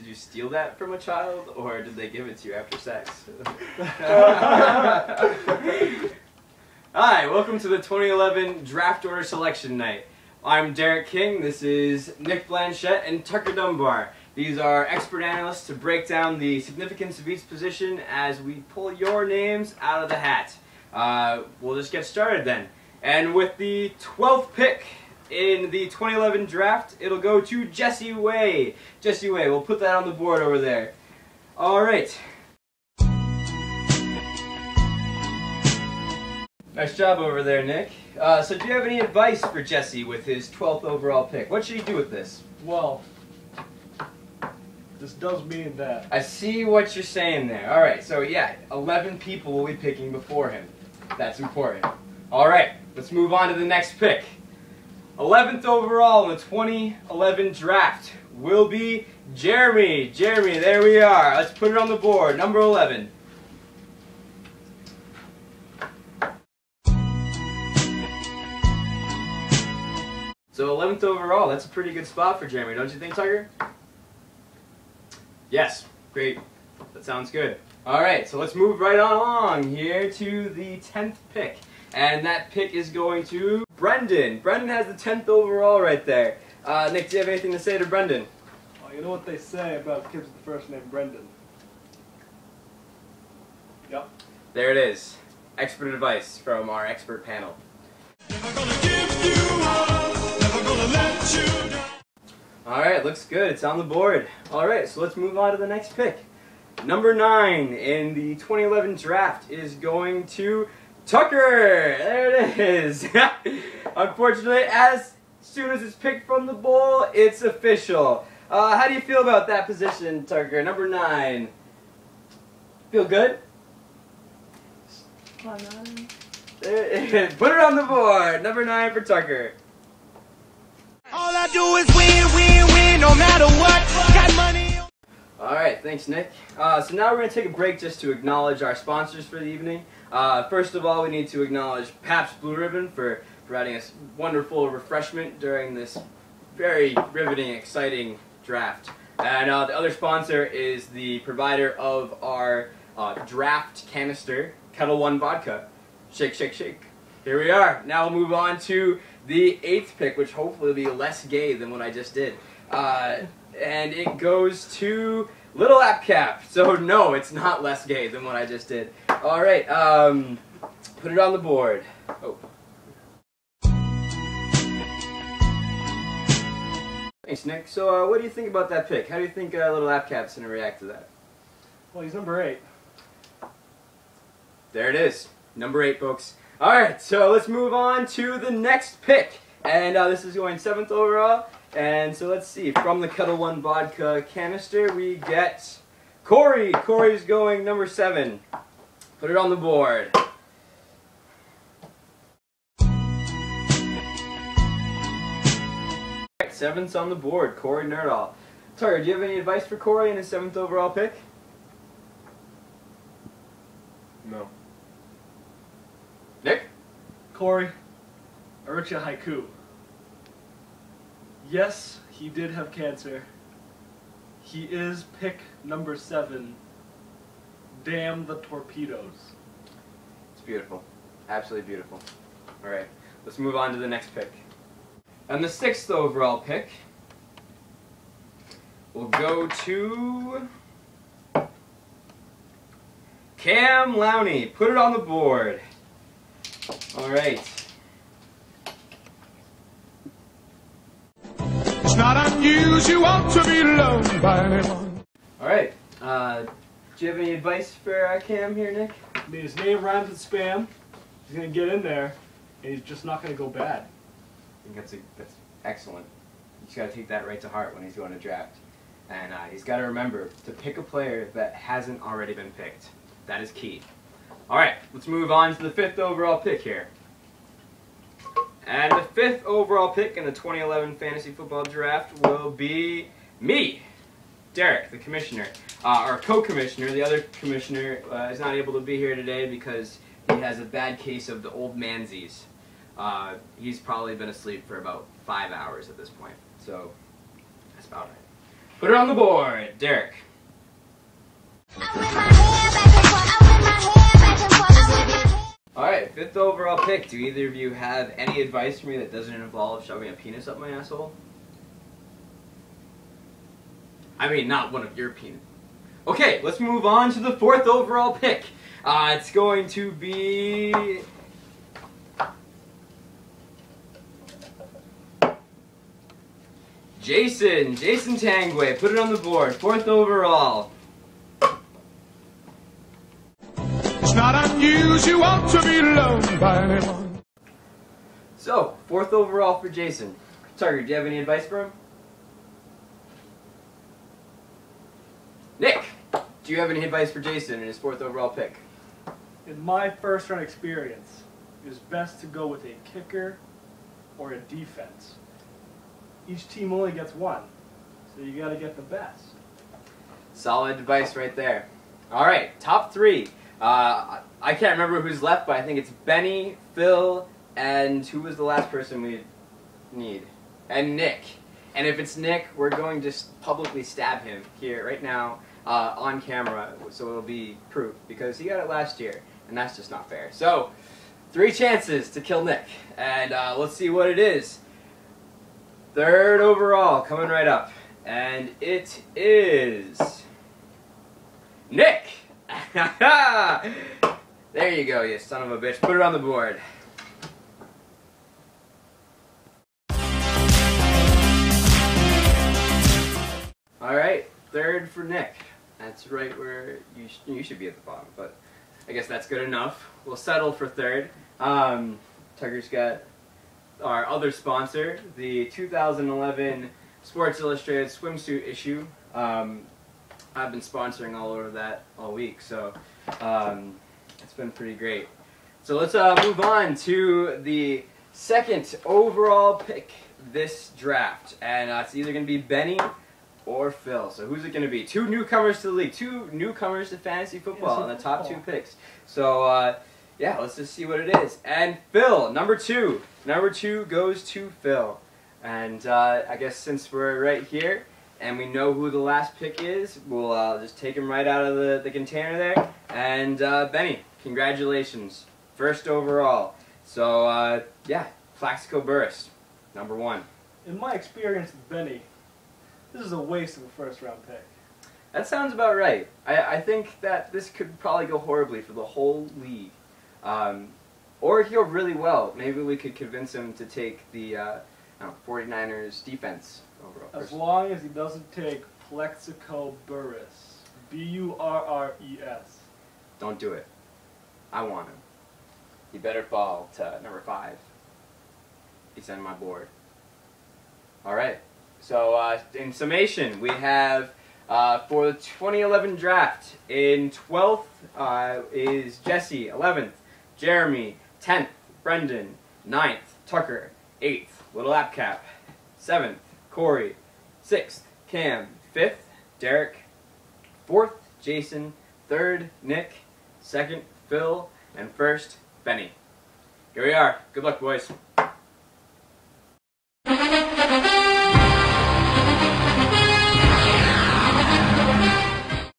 you steal that from a child, or did they give it to you after sex? Hi, welcome to the 2011 Draft Order Selection Night. I'm Derek King, this is Nick Blanchette and Tucker Dunbar. These are expert analysts to break down the significance of each position as we pull your names out of the hat. We'll just get started then. And with the 12th pick in the 2011 draft, it'll go to Jesse Way. Jesse Way, we'll put that on the board over there. All right. Nice job over there, Nick. So do you have any advice for Jesse with his 12th overall pick? What should he do with this? Well, this does mean that. I see what you're saying there. All right, so yeah, 11 people will be picking before him. That's important. All right, let's move on to the next pick. 11th overall in the 2011 draft will be Jeremy. Jeremy, there we are. Let's put it on the board. Number 11. So 11th overall, that's a pretty good spot for Jeremy, don't you think, Tiger? Yes, great. That sounds good. All right, so let's move right on along here to the 10th pick. And that pick is going to Brendan. Brendan has the 10th overall right there. Nick, do you have anything to say to Brendan? Well, you know what they say about kids with the first name Brendan. Yep. There it is. Expert advice from our expert panel. Never gonna give you up, never gonna let you down. Alright, looks good. It's on the board. Alright, so let's move on to the next pick. Number 9 in the 2011 draft is going to Tucker. There it is. Unfortunately, as soon as it's picked from the bowl, it's official. How do you feel about that position, Tucker? Number 9. Feel good? Put it on the board. Number 9 for Tucker. All I do is win, win, win, no matter what. Got money. Alright, thanks Nick. So now we're going to take a break just to acknowledge our sponsors for the evening. First of all, we need to acknowledge Pabst Blue Ribbon for providing us wonderful refreshment during this very riveting, exciting draft. And the other sponsor is the provider of our draft canister, Kettle One Vodka. Shake, shake, shake. Here we are. Now we'll move on to the 8th pick, which hopefully will be less gay than what I just did. And it goes to Little App Cap. So no, it's not less gay than what I just did. All right, put it on the board. Oh. Thanks, Nick. So what do you think about that pick? How do you think Little App Cap's gonna react to that? Well, he's number 8. There it is. Number 8, folks. All right, so let's move on to the next pick. And this is going 7th overall. And so let's see, from the Kettle One Vodka canister, we get Corey. Corey's going number 7. Put it on the board. Alright, 7th's on the board, Corey Nerdahl. Tucker, do you have any advice for Corey in his 7th overall pick? No. Nick? Corey, I wrote you a haiku. Yes, he did have cancer. He is pick number 7. Damn the torpedoes. It's beautiful. Absolutely beautiful. Alright, let's move on to the next pick. And the 6th overall pick will go to Cam Lowney. Put it on the board. Alright. It's not unusual to be loved by anyone. Alright. Do you have any advice for Cam here, Nick? I mean, his name rhymes with spam. He's going to get in there, and he's just not going to go bad. I think that's excellent. You just got to take that right to heart when he's going to draft. And he's got to remember to pick a player that hasn't already been picked. That is key. Alright, let's move on to the 5th overall pick here. And the 5th overall pick in the 2011 fantasy football draft will be me, Derek, the commissioner, our co-commissioner. The other commissioner is not able to be here today because he has a bad case of the old mansies. He's probably been asleep for about 5 hours at this point, so that's about it. Put it on the board, Derek. Alright, 5th overall pick. Do either of you have any advice for me that doesn't involve shoving a penis up my asshole? I mean, not one of your penis. Okay, let's move on to the 4th overall pick. It's going to be... Jason Tangway. Put it on the board. 4th overall. It's not unusual to be loved by anyone. So, 4th overall for Jason. Tucker, do you have any advice for him? Nick, do you have any advice for Jason in his 4th overall pick? In my first round experience, it is best to go with a kicker or a defense. Each team only gets one, so you got to get the best. Solid advice right there. All right, top 3. I can't remember who's left, but I think it's Benny, Phil, and who was the last person we need? And Nick. And if it's Nick, we're going to publicly stab him here right now on camera, so it'll be proof, because he got it last year, and that's just not fair. So, 3 chances to kill Nick, and let's see what it is. 3rd overall, coming right up, and it is Nick. There you go, you son of a bitch. Put it on the board. Alright, 3rd for Nick. That's right where you should be at the bottom, but I guess that's good enough. We'll settle for 3rd. Tucker's got our other sponsor, the 2011 Sports Illustrated swimsuit issue. I've been sponsoring all over that all week, so it's been pretty great. So let's move on to the 2nd overall pick this draft, and it's either going to be Benny or Phil. So who's it going to be? 2 newcomers to the league, 2 newcomers to fantasy football in the top 2 picks. So yeah, let's just see what it is. And Phil, number 2. Number 2 goes to Phil. And I guess since we're right here and we know who the last pick is, we'll just take him right out of the container there. And Benny, congratulations. 1st overall. So yeah, Plaxico Burress, number 1. In my experience with Benny, this is a waste of a 1st round pick. That sounds about right. I think that this could probably go horribly for the whole league. Or he'll really well. Maybe we could convince him to take the 49ers defense overall. As long as he doesn't take Plexico Burress. B-U-R-R-E-S. Don't do it. I want him. He better fall to number 5. He's on my board. Alright. So in summation, we have for the 2011 draft, in 12th is Jesse, 11th, Jeremy, 10th, Brendan, 9th, Tucker, 8th, Little Appcap, 7th, Corey, 6th, Cam, 5th, Derek, 4th, Jason, 3rd, Nick, 2nd, Phil, and 1st, Benny. Here we are. Good luck, boys.